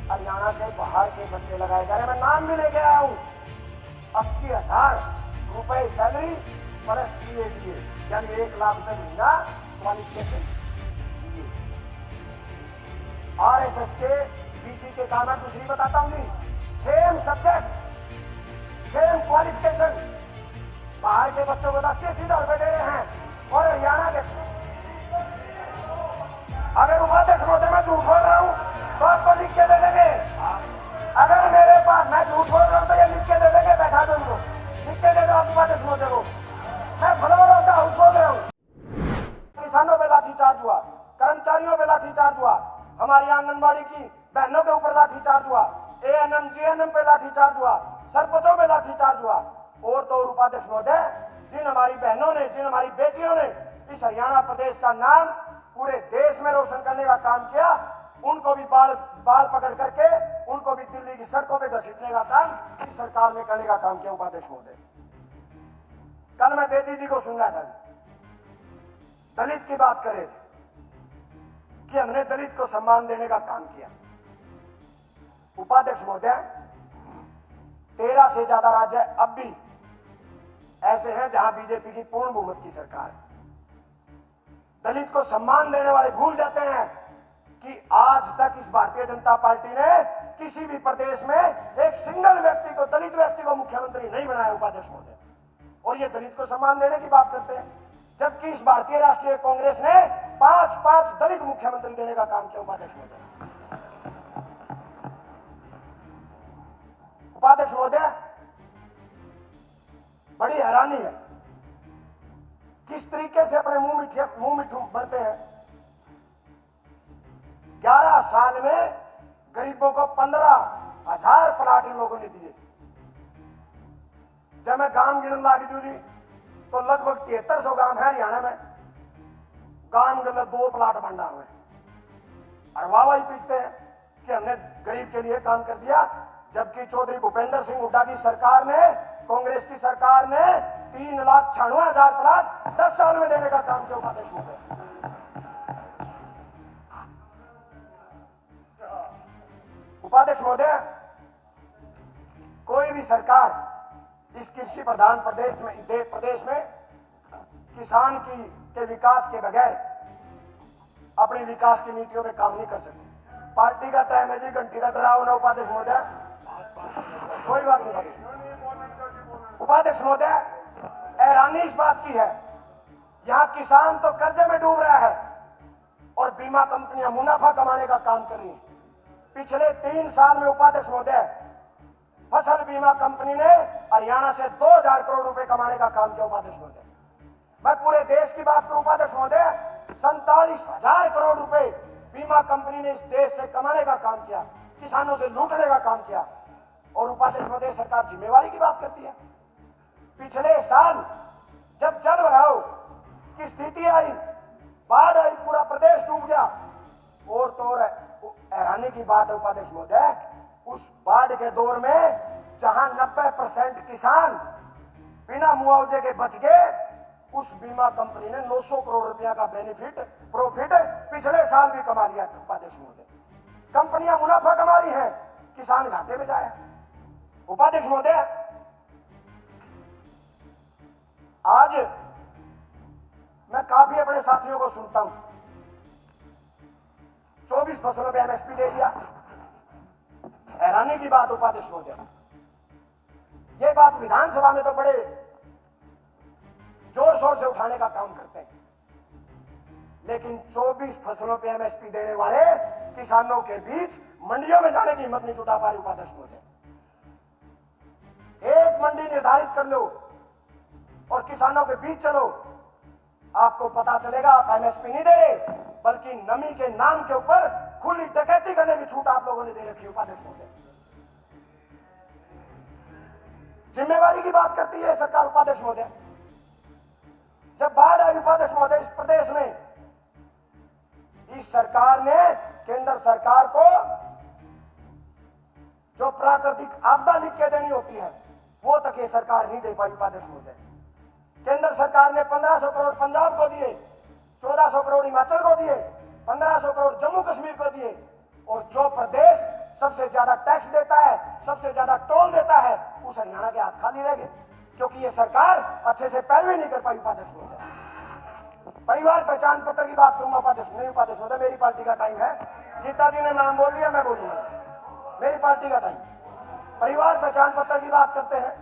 हरियाणा से बाहर के बच्चे लगाए जा रहे हैं। मैं नाम भी लेके आया हूं। 80,000 रुपए सैलरी प्लस PADA, यानी 1 लाख रुपए महीना क्वालिफिकेशन। RSS के BC के काम है, दूसरी बताता हूं जी, सेम सब्जेक्ट सेम क्वालिफिकेशन, बाहर के बच्चों को 80,000 रुपए दे रहे हैं और हरियाणा के। अगर उपाध्यक्ष महोदय मैं झूठ बोल रहा हूं तो आपको लिख के दे देंगे। अगर मेरे पास मैं झूठ बोल रहा हूं तो ये लिख के दे देंगे, बैठा दो उनको, लिख के दे दो आप उपाध्यक्ष महोदय को। मैं फ्लोर ऑफ द हाउस बोल रहा हूं। किसानों पे लाठीचार्ज हुआ, कर्मचारियों पे लाठीचार्ज हुआ, हमारी आंगनबाड़ी की बहनों के ऊपर लाठीचार्ज हुआ, ANM GNM पे लाठीचार्ज हुआ, सरपंचों पे लाठीचार्ज हुआ। और तो उपाध्यक्ष महोदय, जिन हमारी बहनों ने, जिन हमारी बेटियों ने इस हरियाणा प्रदेश का नाम पूरे देश में रोशन करने का काम किया, उनको भी बाल पकड़ करके उनको भी दिल्ली की सड़कों पे घसीटने का काम इस सरकार ने करने का काम किया। उपाध्यक्ष महोदय, कल मैं बेदी जी को सुन रहा था, दलित की बात कर रहे थे कि हमने दलित को सम्मान देने का काम किया। उपाध्यक्ष महोदय, 13 से ज्यादा राज्य अब भी ऐसे हैं जहां बीजेपी की पूर्ण बहुमत की सरकार है। दलित को सम्मान देने वाले भूल जाते हैं कि आज तक इस भारतीय जनता पार्टी ने किसी भी प्रदेश में एक सिंगल व्यक्ति को, दलित व्यक्ति को मुख्यमंत्री नहीं बनाया। उपाध्यक्ष महोदय, और ये दलित को सम्मान देने की बात करते हैं, जबकि इस भारतीय राष्ट्रीय कांग्रेस ने 5 दलित मुख्यमंत्री देने का काम किया। उपाध्यक्ष महोदय, उपाध्यक्ष महोदय, बड़ी हैरानी है किस तरीके से अपने मुंह मिठू बनते हैं। 11 साल में गरीबों को 15,000 प्लाट इन लोगों ने दिए। जब मैं गांव गिनन लागी जू जी तो लगभग 7300 गांव है हरियाणा में, गांव गलत 2 प्लाट बंटा हुए और वाहवाही पीटते हैं कि हमने गरीब के लिए काम कर दिया। जबकि चौधरी भूपेंद्र सिंह हुड्डा की सरकार ने, कांग्रेस की सरकार ने 3,96,000 प्लाट 10 साल में देने का काम किया। उपाध्यक्ष महोदय, उपाध्यक्ष महोदय, कोई भी सरकार इस कृषि प्रधान प्रदेश में किसान के विकास के बगैर अपनी विकास की नीतियों में काम नहीं कर सकती। पार्टी का टाइम है जी, घंटी का डराव ना। उपाध्यक्ष महोदय, कोई बात नहीं। उपाध्यक्ष महोदय, हैरानी इस बात की है, यहां किसान तो कर्जे में डूब रहा है और बीमा कंपनियां मुनाफा कमाने का काम कर रही हैं। पिछले 3 साल में उपाध्यक्ष महोदय, फसल बीमा कंपनी ने हरियाणा से 2,000 करोड़ रुपए कमाने का काम किया। उपाध्यक्ष महोदय, मैं पूरे देश की बात करूं उपाध्यक्ष महोदय, 47,000 करोड़ रुपए बीमा कंपनी ने इस देश से कमाने का काम किया, किसानों से लूटने का काम किया। और उपाध्यक्ष महोदय, सरकार जिम्मेवारी की बात करती है। पिछले साल जब जल भराव की स्थिति आई, बाढ़ आई, पूरा प्रदेश डूब गया। और तो हैरानी की बात है उपाध्यक्ष महोदय, उस बाढ़ के दौर में जहां 90% किसान बिना मुआवजे के बच गए, उस बीमा कंपनी ने 900 करोड़ रुपया का प्रॉफिट पिछले साल भी कमा लिया था। उपाध्यक्ष महोदय, कंपनियां मुनाफा कमा रही हैं, किसान घाटे में जाए। उपाध्यक्ष महोदय, आज मैं काफी अपने साथियों को सुनता हूं, 24 फसलों पे MSP दे दिया। हैरानी की बात उपाध्यक्ष महोदय, ये बात विधानसभा में तो बड़े जोर शोर से उठाने का काम करते हैं, लेकिन 24 फसलों पे MSP देने वाले किसानों के बीच मंडियों में जाने की हिम्मत नहीं जुटा पा रही। उपाध्यक्ष महोदय, एक मंडी निर्धारित कर लो और किसानों के बीच चलो, आपको पता चलेगा आप MSP नहीं दे रहे, बल्कि नमी के नाम के ऊपर खुली डकैती करने की छूट आप लोगों ने दे रखी। उपाध्यक्ष महोदय, जिम्मेवारी की बात करती है सरकार। उपाध्यक्ष महोदय, जब बाढ़ आई उपाध्यक्ष महोदय इस प्रदेश में, इस सरकार ने केंद्र सरकार को जो प्राकृतिक आपदा लिख के देनी होती है वो तक ये सरकार नहीं दे पाई। उपाध्यक्ष महोदय, केंद्र सरकार ने 1500 करोड़ पंजाब को दिए, 1400 करोड़ हिमाचल को दिए, 1500 करोड़ जम्मू कश्मीर को दिए, और जो प्रदेश सबसे ज्यादा टैक्स देता है, सबसे ज्यादा टोल देता है, उस हरियाणा के हाथ खाली रह गए, क्योंकि ये सरकार अच्छे से पैरवी नहीं कर पाई। उपाध्यक्ष महोदय, परिवार पहचान पत्र की बात करूंगा। उपाध्यक्ष नहीं, उपाध्यक्ष महोदय मेरी पार्टी का टाइम है। गीता जी ने नाम बोल दिया, मैं बोलूंगा, मेरी पार्टी का टाइम। परिवार पहचान पत्र की बात करते हैं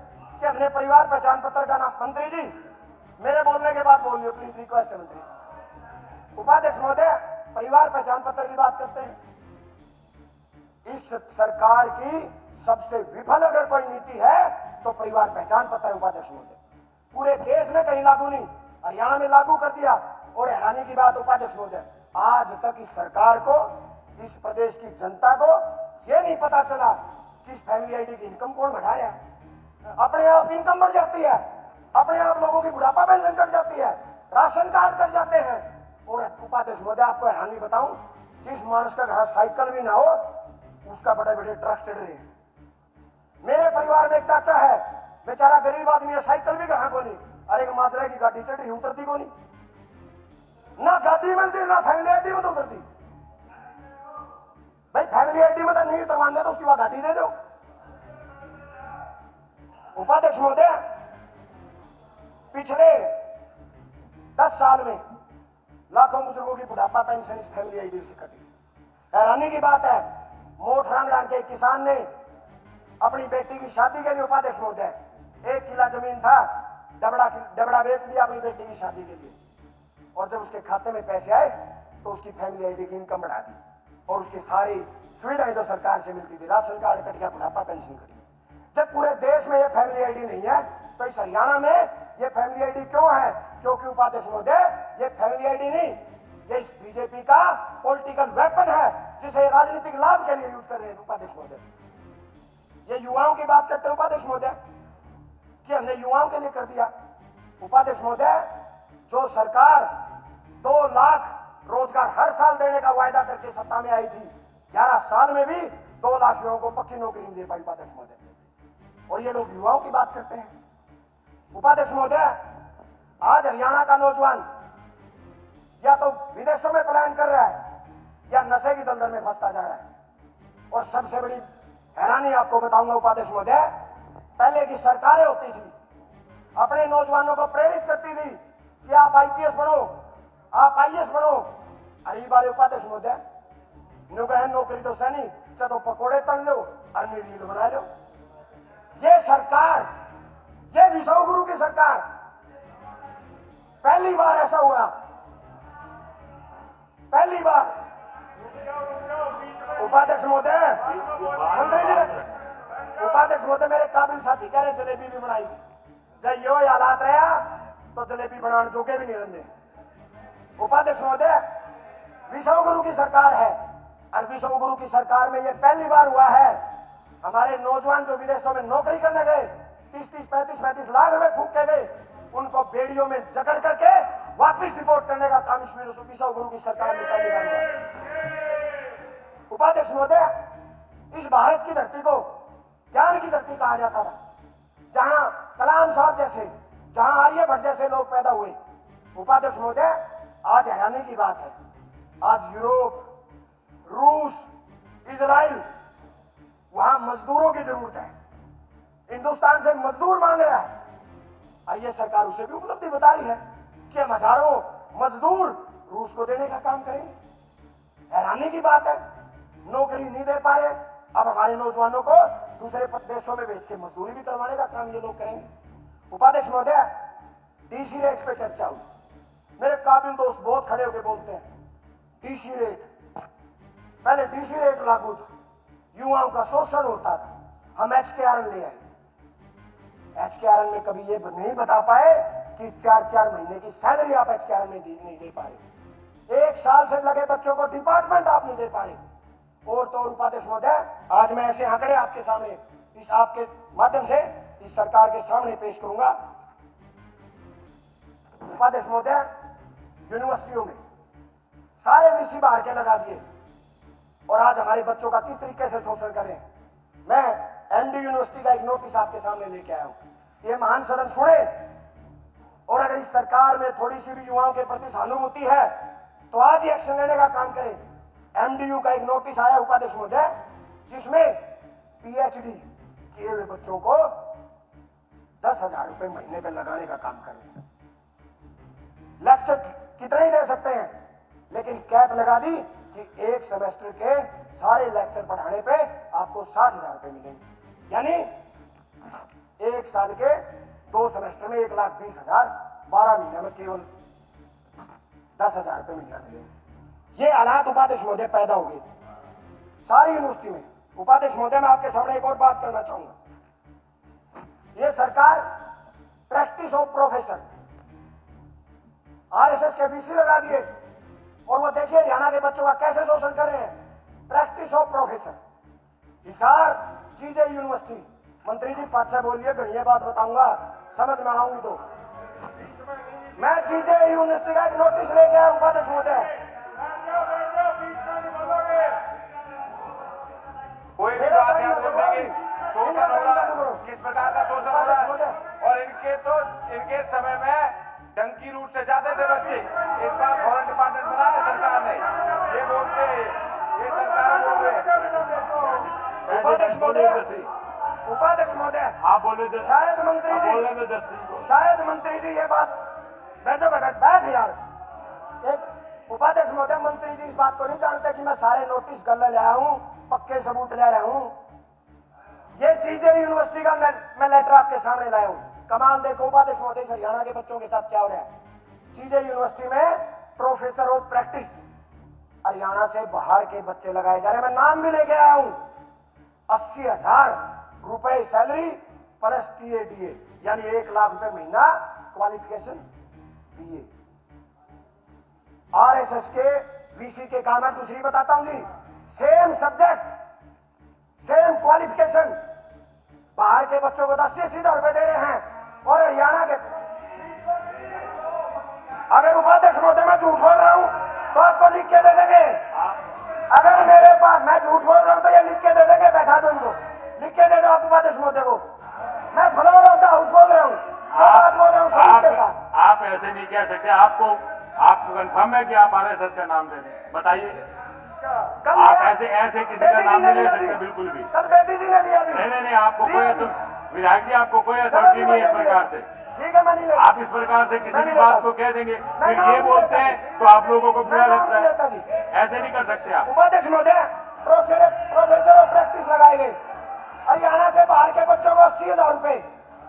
कि हमने परिवार पहचान पत्र का नाम, मंत्री जी मेरे बोलने के बाद बोलिए प्लीज, रिक्वेस्ट है मंत्री। उपाध्यक्ष महोदय, परिवार पहचान पत्र की बात करते हैं। इस सरकार की सबसे विफल अगर कोई नीति है तो परिवार पहचान पत्र है। उपाध्यक्ष महोदय, पूरे देश में कहीं लागू नहीं, हरियाणा में लागू कर दिया। और हैरानी की बात उपाध्यक्ष महोदय, आज तक इस सरकार को, इस प्रदेश की जनता को यह नहीं पता चला कि इस फैमिली आईडी की इनकम कौन बढ़ा रहा है। अपने आप इनकम बढ़ जाती है, अपने आप लोगों की बुढ़ापा पेंशन कट जाती है, राशन कार्ड कट जाते हैं। और उपाध्यक्ष महोदय आपको हैरानी बताऊं, जिस मानस का घर साइकिल भी ना हो उसका बड़े बड़े ट्रक चढ़ रहे हैं। मेरे परिवार में एक चाचा है, बेचारा गरीब आदमी है, साइकिल भी कहां को नहीं, अरे माजरा की गाड़ी चढ़ी उतरती को नहीं, ना गाड़ी मिलती ना फैमिली आईडी में तो उतरती। भाई फैमिली आईडी में तो नहीं उतरवान दे तो उसकी बात गाड़ी दे दो। उपाध्यक्ष महोदय, पिछले 10 साल में लाखों बुजुर्गों की बुढ़ापा पेंशन इस फैमिली आईडी से कटी। हैरानी की बात है, मोटरांगलान के किसान ने अपनी बेटी की शादी के लिए, उपाध्यक्ष महोदय 1 किला जमीन था, डबड़ा बेच दिया अपनी बेटी की शादी के लिए। और जब उसके खाते में पैसे आए तो उसकी फैमिली आईडी की इनकम बढ़ा दी और उसकी सारी सुविधाएं जो सरकार से मिलती थी, राशन कार्ड कट गया, बुढ़ापा पेंशन कट गई। जब पूरे देश में यह फैमिली आईडी नहीं है तो इस हरियाणा में यह फैमिली आईडी क्यों है? क्योंकि उपाध्यक्ष महोदय, यह फैमिली आईडी नहीं, ये इस बीजेपी का पॉलिटिकल वेपन है जिसे राजनीतिक लाभ के लिए यूज कर रहे हैं। उपाध्यक्ष महोदय, ये युवाओं की बात करते हैं उपाध्यक्ष महोदय कि हमने युवाओं के लिए कर दिया। उपाध्यक्ष महोदय, जो सरकार 2 लाख रोजगार हर साल देने का वायदा करके सत्ता में आई थी, 11 साल में भी 2 लाख युवाओं को पक्की नौकरी नहीं दे पाई। उपाध्यक्ष महोदय, और ये लोग युवाओं की बात करते हैं। उपाध्यक्ष महोदय, आज हरियाणा का नौजवान या तो विदेशों में पलायन कर रहा है या नशे की दलदल में फंसता जा रहा है। और सबसे बड़ी हैरानी आपको बताऊंगा उपाध्यक्ष महोदय, पहले की सरकारें होती थी अपने नौजवानों को प्रेरित करती थी कि आप आईपीएस बनो, आप आईएएस बनो। अरे बारे उपाध्यक्ष महोदय, बहन नौकरी तो सैनी, चलो पकोड़े तल लो और रील बना लो। ये सरकार, ये विश्व गुरु की सरकार, पहली बार ऐसा हुआ, पहली बार। उपाध्यक्ष महोदय, मंत्री जी, उपाध्यक्ष महोदय मेरे काबिल साथी कह रहे जलेबी भी बनाई, जब यो हालात रहा तो जलेबी बनाने जोगे भी नहीं रहते। उपाध्यक्ष महोदय, विश्व गुरु की सरकार है और विश्व गुरु की सरकार में यह पहली बार हुआ है हमारे नौजवान जो विदेशों में नौकरी करने गए, 30-30, 35-35 लाख रुपए फूक के गए, उनको बेड़ियों में जकड़ करके वापिस रिपोर्ट करने का काम इस विश्व गुरु की सरकार में पहली बार हुआ। उपाध्यक्ष महोदय, इस भारत की धरती को ज्ञान की धरती कहा जाता था, जहां कलाम साहब जैसे, जहां आर्यभट्ट जैसे लोग पैदा हुए। उपाध्यक्ष महोदय, आज हैरानी की बात है, आज यूरोप, रूस, इजराइल, वहां मजदूरों की जरूरत है, हिंदुस्तान से मजदूर मांग रहा है और ये सरकार उसे भी उपलब्धि बता रही है कि हम हजारों मजदूर रूस को देने का काम करेंगे। हैरानी की बात है, नौकरी नहीं दे पा रहे, अब हमारे नौजवानों को दूसरे देशों में भेज के मजदूरी भी करवाने का काम ये लोग करेंगे। उपाध्यक्ष महोदय, डीसी रेट पे चर्चा हुई, मेरे काबिल दोस्त बहुत खड़े होकर बोलते हैं डीसी रेट, पहले डीसी रेट लागू था, युवाओं का शोषण होता था, हम HKRN ले आए। HKRN में कभी ये नहीं बता पाए कि 4-4 महीने की सैलरी आप HKRN में नहीं दे पा रहे, 1 साल से लगे बच्चों को डिपार्टमेंट आप नहीं दे पा रहे। और तो उपाध्यक्ष महोदय, आज मैं ऐसे आंकड़े आपके सामने, इस आपके माध्यम से इस सरकार के सामने पेश करूंगा। उपाध्यक्ष महोदय, यूनिवर्सिटियों में सारे विषय बाहर के लगा दिए और आज हमारे बच्चों का किस तरीके से शोषण कर रहे हैं। मैं एमडी यूनिवर्सिटी का एक नोटिस आपके सामने लेके आया हूं, ये महान सदन सुने और अगर इस सरकार में थोड़ी सी भी युवाओं के प्रति सहानुभूति है तो आज ही एक्शन लेने का काम करें। एमडीयू का एक नोटिस आया उपाध्यक्ष महोदय, जिसमें पीएचडी किए हुए बच्चों को 10,000 रुपए महीने पे लगाने का काम कर रहे हैं। लेक्चर कितने ही दे सकते हैं, लेकिन कैप लगा दी कि एक सेमेस्टर के सारे लेक्चर पढ़ाने पे आपको 60,000 रुपए मिलेंगे। यानी एक साल के 2 सेमेस्टर में 1,20,000, 12 महीने में केवल 10,000 रुपए महीना मिलेंगे। ये हालात उपाध्यक्ष महोदय पैदा हो गए सारी यूनिवर्सिटी में। उपाध्यक्ष महोदय, मैं आपके सामने एक और बात करना चाहूंगा। ये सरकार प्रैक्टिस ऑफ प्रोफेसर आरएसएस के वीसी लगा दिए, और वो देखिए हरियाणा के बच्चों का कैसे शोषण कर रहे हैं। प्रैक्टिस ऑफ प्रोफेसर हिसार चीजें यूनिवर्सिटी। मंत्री जी पद से बोलिए, गणिये बात बताऊंगा, समझ में आऊंगी तो। मैं चीजें यूनिवर्सिटी का एक नोटिस लेके आया उपाध्यक्ष महोदय। कोई भी बात यहाँ बोल देंगे, शोषण हो रहा, किस प्रकार का शोषण हो रहा है। और इनके समय में डंकी रूट से जाते थे बच्चे। इस बार फॉरेन डिपार्टमेंट बनाया सरकार ने। ये बोलते, ये सरकार बोल रहे हैं। उपाध्यक्ष महोदय आप बोले शायद मंत्री जी ये बात बैठो बैठ यार। एक उपाध्यक्ष महोदय, मंत्री जी इस बात को नहीं जानते कि मैं सारे नोटिस गल ले आया हूं, पक्के सबूत ले रहा हूं। ये चीजें यूनिवर्सिटी का मैं लेटर आपके सामने लाया हूं। कमाल देखो उपाध्यक्ष महोदय, हरियाणा के बच्चों के साथ क्या हो रहा है। चीजें यूनिवर्सिटी में प्रोफेसर ऑफ प्रैक्टिस हरियाणा से बाहर के बच्चे लगाए जा रहे हैं। मैं नाम भी लेके आया हूं। 80,000 रुपए सैलरी प्लस टीएडीए, यानी 1,00,000 रुपए महीना, क्वालिफिकेशन बीए। आरएसएस के वीसी के काम है। दूसरी बताता हूं जी, सेम सब्जेक्ट सेम क्वालिफिकेशन, बाहर के बच्चों को 80,000 रुपए दे रहे हैं, और हरियाणा के। अगर उपाध्यक्ष महोदय मैं झूठ बोल रहा हूं तो आपको लिख के दे देंगे। अगर मेरे पास मैं झूठ बोल रहा हूं तो ये लिख के दे देंगे, बैठा दो इनको, लिख के दे दो आप उपाध्यक्ष महोदय को। मैं फ्लोर ऑफ द हाउस बोल रहा हूं, बात बोल रहा हूं सबूत के साथ। आप ऐसे नहीं कह सकते। आपको कंफर्म है कि आप आरएसएस का नाम ले रहे हैं? बताइए। आप ऐसे किसी का नाम नहीं ले सकते बिल्कुल भी। कल बेटी जी ने लिया। नहीं, आपको कोई विधायक जी, आपको कोई अथॉरिटी नहीं है इस प्रकार से। ठीक है, मैं नहीं लेता। आप इस प्रकार से किसी भी बात को कह देंगे, फिर ये बोलते हैं तो आप लोगों को बुरा लगता है। ऐसे नहीं कर सकते आप। उपाध्यक्ष महोदय, प्रोफेसर ऑफ प्रैक्टिस लगाए गए। हरियाणा से बाहर के बच्चों को 80,000 रुपए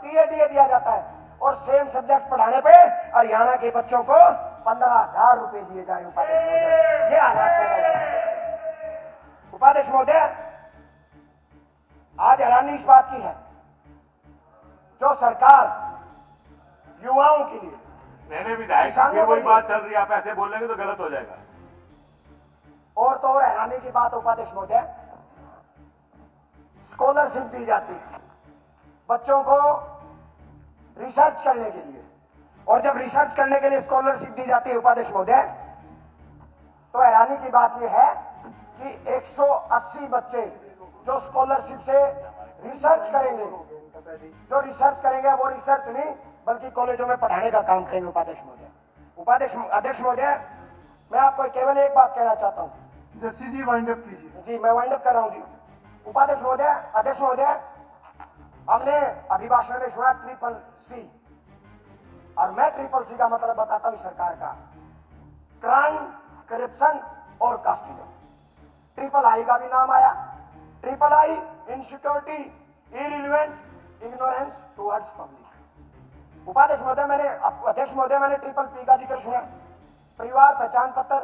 टीएडीए दिया जाता है, और सेम सब्जेक्ट पढ़ाने पे हरियाणा के बच्चों को 15,000 रुपए दिए जा रहे हैं। उपाध्यक्ष महोदय, ये हालात पैदा हुए हैं। उपाध्यक्ष महोदय, आज हैरानी इस बात की है, जो सरकार युवाओं के लिए, मैंने विधायक फिर वही बात चल रही है, आप ऐसे बोलेंगे तो गलत हो जाएगा। और तो और हैरानी की बात उपाध्यक्ष महोदय, स्कॉलरशिप दी जाती है बच्चों को रिसर्च करने के लिए, और जब रिसर्च करने के लिए स्कॉलरशिप दी जाती है उपाध्यक्ष महोदय, तो हैरानी की बात यह है कि 180 बच्चे जो स्कॉलरशिप से रिसर्च करेंगे, वो रिसर्च नहीं बल्कि कॉलेजों में पढ़ाने का काम करेंगे। अध्यक्ष महोदय, मैं आपको केवल एक बात कहना चाहता हूं। जस्सी जी वाइंड अप कीजिए। जी, मैं वाइंड अप कर रहा हूं जी। अध्यक्ष महोदय, हमने अभिभाषण में सुना CCC, और मैं CCC का मतलब बताता हूं सरकार का। क्राइम, करप्शन और कास्टिज्म। III का भी नाम आया। III insecurity, irrelevant, ignorance towards public. अध्यक्ष महोदय, मैंने PP का जिक्र सुना। परिवार पहचान पत्र,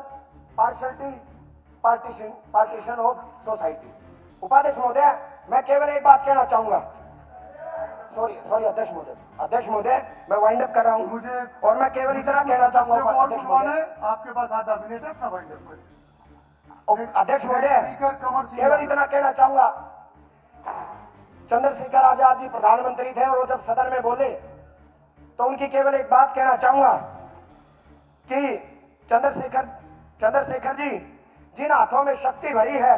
पार्टीशन ऑफ सोसाइटी। उपाध्यक्ष महोदय, मैं केवल एक बात कहना चाहूंगा। सॉरी अध्यक्ष महोदय, मैं वाइंड अप कर रहा हूं मुझे, और मैं केवल इतना कहना चाहूंगा अध्यक्ष महोदय, आपके पास आधा मिनट है, अपना वाइंड अप करें। अध्यक्ष महोदय, केवल इतना कहना चाहूंगा। चंद्रशेखर आजाद जी प्रधानमंत्री थे, और वो जब सदन में बोले तो उनकी केवल एक बात कहना चाहूंगा कि चंद्रशेखर जी, जिन हाथों में शक्ति भरी है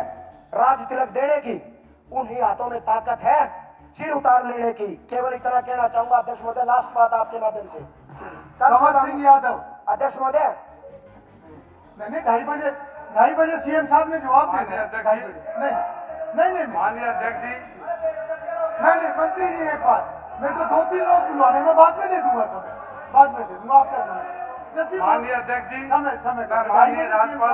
राज तिलक देने की, उन्हीं हाथों में ताकत है सिर उतार लेने की। केवल इतना कहना चाहूंगा अध्यक्ष महोदय। लास्ट बात आपके माध्यम से। कंवर सिंह यादव। अध्यक्ष महोदय, मैंने 2:30 बजे CM साहब ने जवाब दे दिया। 2:30 बजे नहीं, नहीं नहीं नहीं माननीय अध्यक्ष जी, नहीं मंत्री जी एक बात, मेरे को 2-3 लोग बुलवाने, मैं बाद में दे दूंगा समय, बाद में दे दूंगा आपका समय। जैसे माननीय अध्यक्ष जी, समय मैं माननीय राज्यपाल